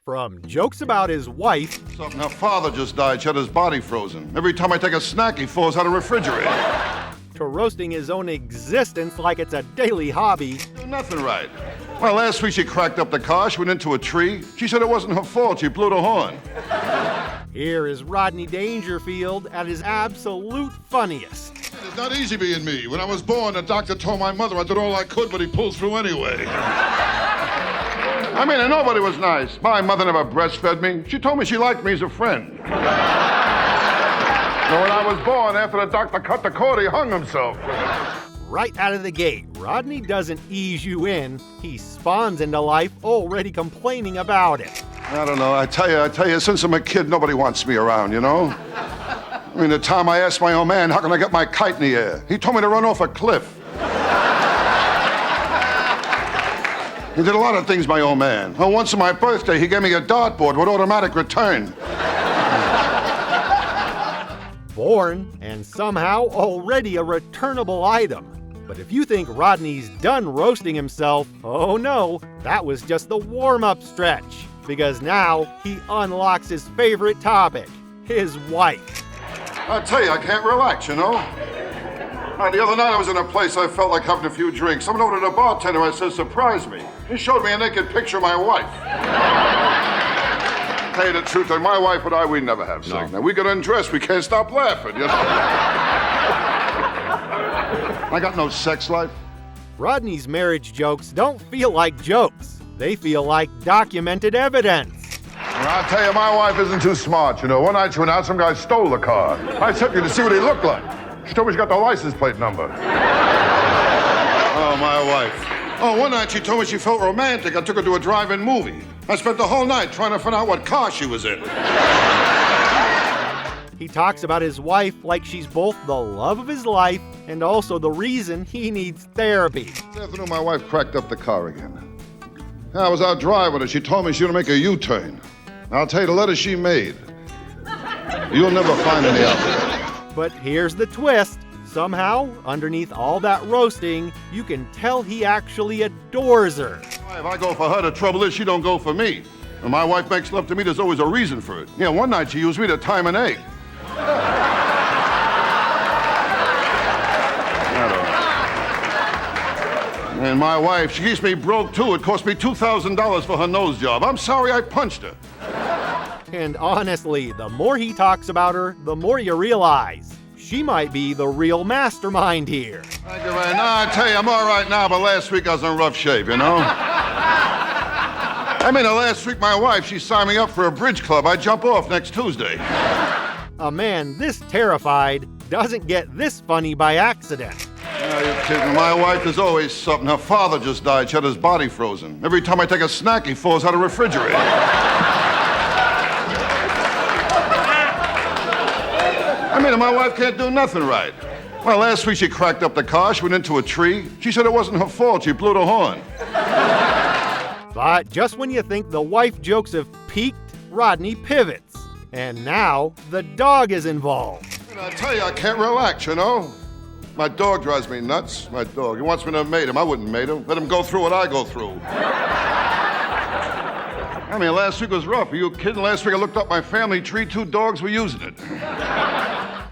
From jokes about his wife Something, her father just died, she had his body frozen. Every time I take a snack, he falls out of the refrigerator. to roasting his own existence like it's a daily hobby. Doing nothing right. Well, last week she cracked up the car, she went into a tree. She said it wasn't her fault, she blew the horn. Here is Rodney Dangerfield at his absolute funniest. It's not easy being me. When I was born, the doctor told my mother I did all I could, but he pulled through anyway. I mean, and nobody was nice. My mother never breastfed me. She told me she liked me as a friend. So when I was born, after the doctor cut the cord, he hung himself. Right out of the gate, Rodney doesn't ease you in. He spawns into life already complaining about it. I don't know. I tell you, since I'm a kid, nobody wants me around, you know? I mean, the time I asked my old man, how can I get my kite in the air? He told me to run off a cliff. He did a lot of things, my old man. Oh, once on my birthday, he gave me a dartboard with automatic return. Born, and somehow already a returnable item. But if you think Rodney's done roasting himself, oh no, that was just the warm-up stretch. Because now he unlocks his favorite topic, his wife. I tell you, I can't relax, you know? The other night I was in a place I felt like having a few drinks. I went over to the bartender, I said, surprise me. He showed me a naked picture of my wife. Tell you the truth, and my wife and I, we never have sex. Now, we get undressed, we can't stop laughing, you know? I got no sex life. Rodney's marriage jokes don't feel like jokes. They feel like documented evidence. Well, I'll tell you, my wife isn't too smart, you know. One night she went out, some guy stole the car. I sent you to see what he looked like. She told me she got the license plate number. Oh, my wife. Oh, one night she told me she felt romantic. I took her to a drive-in movie. I spent the whole night trying to find out what car she was in. He talks about his wife like she's both the love of his life and also the reason he needs therapy. This afternoon, my wife cracked up the car again. I was out driving her. She told me she was going to make a U-turn. I'll tell you, the letter she made, you'll never find any out there. But here's the twist. Somehow, underneath all that roasting, you can tell he actually adores her. If I go for her, the trouble is she don't go for me. When my wife makes love to me, there's always a reason for it. Yeah, one night she used me to time an egg. And my wife, she keeps me broke too. It cost me $2,000 for her nose job. I'm sorry I punched her. And honestly, the more he talks about her, the more you realize she might be the real mastermind here. Thank you, man. No, I tell you, I'm all right now, but last week I was in rough shape, you know? I mean, last week my wife, she signed me up for a bridge club. I jump off next Tuesday. A man this terrified doesn't get this funny by accident. No, you're kidding. My wife is always something. Her father just died. She had his body frozen. Every time I take a snack, he falls out of the refrigerator. I mean, my wife can't do nothing right. Well, last week she cracked up the car, she went into a tree. She said it wasn't her fault, she blew the horn. But just when you think the wife jokes have peaked, Rodney pivots. And now the dog is involved. And I tell you, I can't relax, you know? My dog drives me nuts, my dog. He wants me to mate him. I wouldn't mate him. Let him go through what I go through. I mean, last week was rough. Are you kidding? Last week I looked up my family tree, 2 dogs were using it.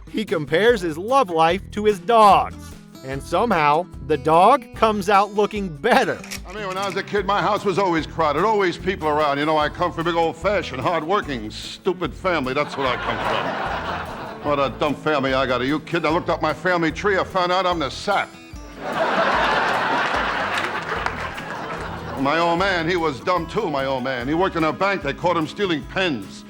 He compares his love life to his dogs. And somehow, the dog comes out looking better. I mean, when I was a kid, my house was always crowded, always people around. You know, I come from a big old-fashioned, hard-working, stupid family. That's what I come from. What a dumb family I got. Are you kidding? I looked up my family tree, I found out I'm the sap. My old man, he was dumb too, my old man. He worked in a bank, they caught him stealing pens.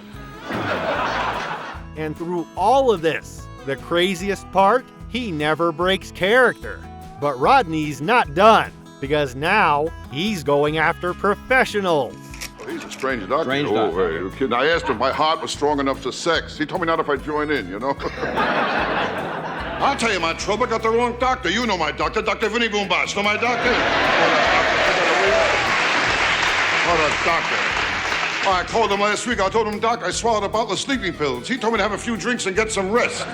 And through all of this, the craziest part, he never breaks character. But Rodney's not done, because now he's going after professionals. Oh, he's a strange doctor. Strange doctor. Hey, you kidding? I asked him if my heart was strong enough for sex. He told me not if I join in, you know? I'll tell you my trouble. I got the wrong doctor. You know my doctor, Dr. Vinny Boombosh. Know my doctor? What a doctor. Oh, I called him last week. I told him, Doc, I swallowed a bottle of sleeping pills. He told me to have a few drinks and get some rest.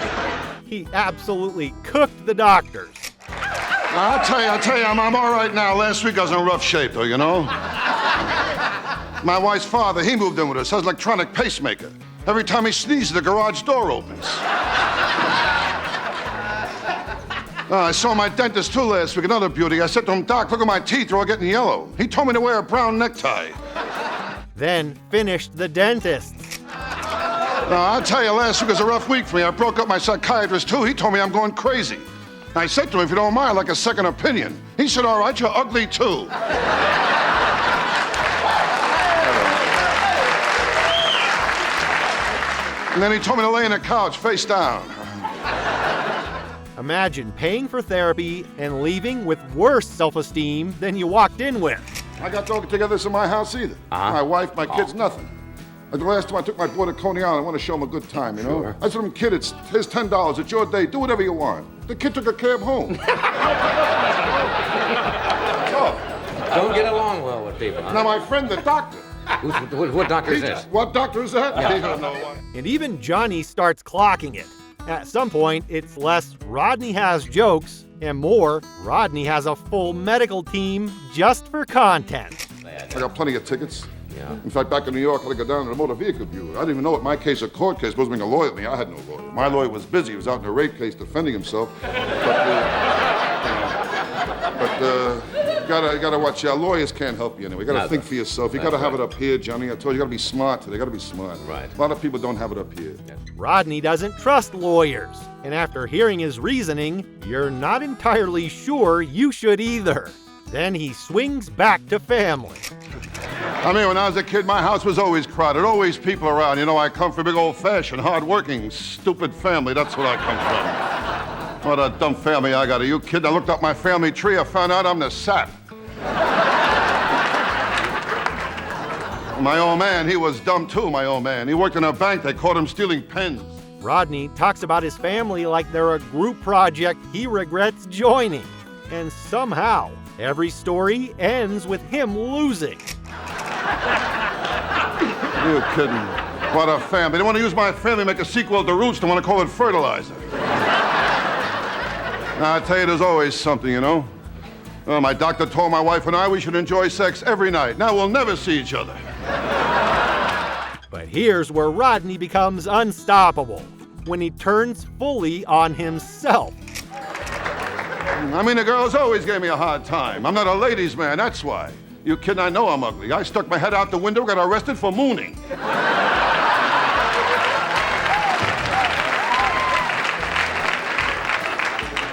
He absolutely cooked the doctors. I'll tell you, I'm all right now. Last week I was in rough shape, though, you know? My wife's father, he moved in with us, has an electronic pacemaker. Every time he sneezes, the garage door opens. I saw my dentist, too, last week, another beauty. I said to him, Doc, look at my teeth, they're all getting yellow. He told me to wear a brown necktie. Then finished the dentist. I'll tell you, last week was a rough week for me. I broke up my psychiatrist, too. He told me I'm going crazy. I said to him, if you don't mind, I'd like a second opinion. He said, all right, you're ugly, too. And then he told me to lay on the couch, face down. Imagine paying for therapy and leaving with worse self-esteem than you walked in with. I got no get-togethers in my house either. My wife, my kids, nothing. Like the last time I took my boy to Coney Island, I want to show him a good time, you know? Sure. I said to him, kid, here's $10. It's your day. Do whatever you want. The kid took a cab home. Don't get along well with people, huh? Now, my friend, the doctor. What doctor is this? What doctor is that? Yeah. He don't know what. And even Johnny starts clocking it. At some point, it's less Rodney has jokes and more Rodney has a full medical team just for content. I got plenty of tickets. Yeah. In fact, back in New York, I had to go down to the motor vehicle bureau. I didn't even know it. My case, a court case, supposed to bring a lawyer with me. I had no lawyer. My lawyer was busy. He was out in a rape case defending himself. You gotta watch. Lawyers can't help you anyway. You gotta think for yourself. You gotta have it up here, Johnny. I told you, you gotta be smart today. You gotta be smart. Right. A lot of people don't have it up here. Yeah. Rodney doesn't trust lawyers, and after hearing his reasoning, you're not entirely sure you should either. Then he swings back to family. I mean, when I was a kid, my house was always crowded, always people around. You know, I come from a big old-fashioned, hard-working, stupid family. That's what I come from. What a dumb family I got. Are you kidding? I looked up my family tree. I found out I'm the sap. My old man, he was dumb too, my old man. He worked in a bank. They caught him stealing pens. Rodney talks about his family like they're a group project he regrets joining. And somehow, every story ends with him losing. You kidding? What a family. They want to use my family to make a sequel to Roots. They want to call it Fertilizer. Now, I tell you, there's always something, you know. My doctor told my wife and I we should enjoy sex every night. Now we'll never see each other. But here's where Rodney becomes unstoppable, when he turns fully on himself. I mean, the girls always gave me a hard time. I'm not a ladies' man, that's why. You kidding? I know I'm ugly. I stuck my head out the window, got arrested for mooning.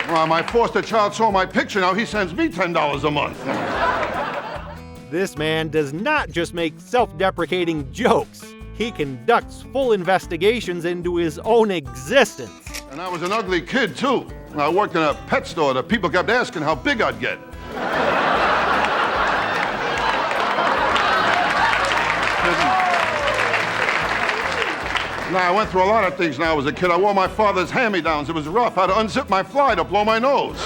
Well, my foster child saw my picture. Now he sends me $10 a month. This man does not just make self-deprecating jokes. He conducts full investigations into his own existence. And I was an ugly kid, too. I worked in a pet store. The people kept asking how big I'd get. Now, I went through a lot of things when I was a kid. I wore my father's hand-me-downs. It was rough. I had to unzip my fly to blow my nose.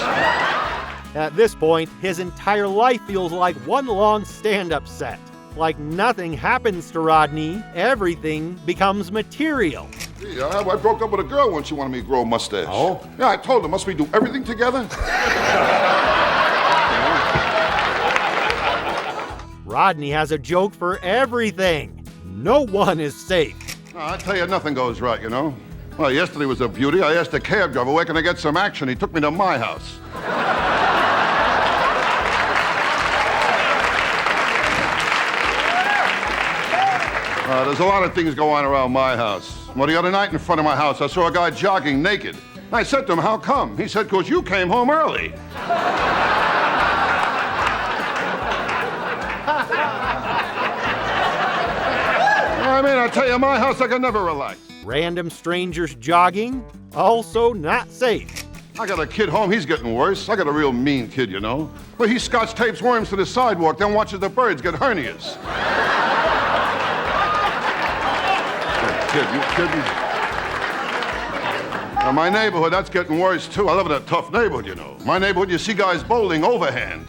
At this point, his entire life feels like one long stand-up set. Like nothing happens to Rodney, everything becomes material. Yeah, I broke up with a girl when she wanted me to grow a mustache. Oh? Yeah, I told her, must we do everything together? Rodney has a joke for everything. No one is safe. No, I tell you, nothing goes right, you know. Well, yesterday was a beauty. I asked the cab driver, where can I get some action? He took me to my house. There's a lot of things go on around my house. Well, the other night in front of my house, I saw a guy jogging naked. I said to him, how come? He said, 'cause you came home early. I mean, I tell you, my house, I can never relax. Random strangers jogging, also not safe. I got a kid home, he's getting worse. I got a real mean kid, you know. Well, he scotch tapes worms to the sidewalk, then watches the birds get hernias. Kid, you kidding? Now, my neighborhood, that's getting worse, too. I live in a tough neighborhood, you know. My neighborhood, you see guys bowling overhand.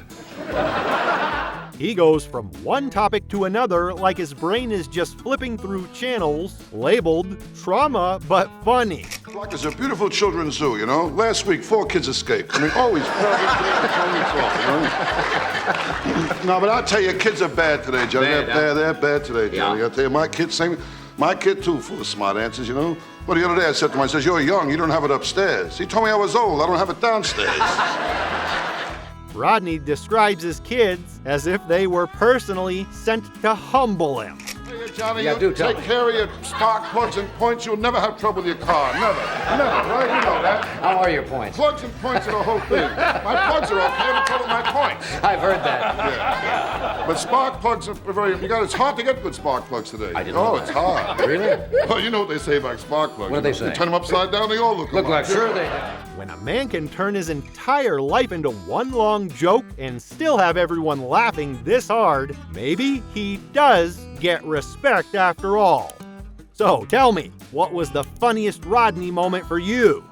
He goes from one topic to another like his brain is just flipping through channels labeled trauma but funny. Like it's a beautiful children's zoo, you know? Last week, 4 kids escaped. I mean, always No, but I'll tell you, kids are bad today, Johnny. They're bad today, Johnny. Yeah. I'll tell you, my kid, too, full of smart answers, you know? Well, the other day I said to him, I says, you're young, you don't have it upstairs. He told me I was old, I don't have it downstairs. Rodney describes his kids as if they were personally sent to humble him. Hey, Johnny, Yeah, you do tell take me. care of your spark plugs and points, you'll never have trouble with your car. Never, right? You know that. How are your points? Plugs and points are the whole thing. My plugs are okay, I'm trouble with my points. I've heard that. Yeah. But spark plugs are very, it's hard to get good spark plugs today. I didn't know it's hard. Really? Well, you know what they say about spark plugs. What do they say? You turn them upside down, they all look Look alike. like sure they do. When a man can turn his entire life into one long joke and still have everyone laughing this hard, maybe he does get respect after all. So tell me, what was the funniest Rodney moment for you?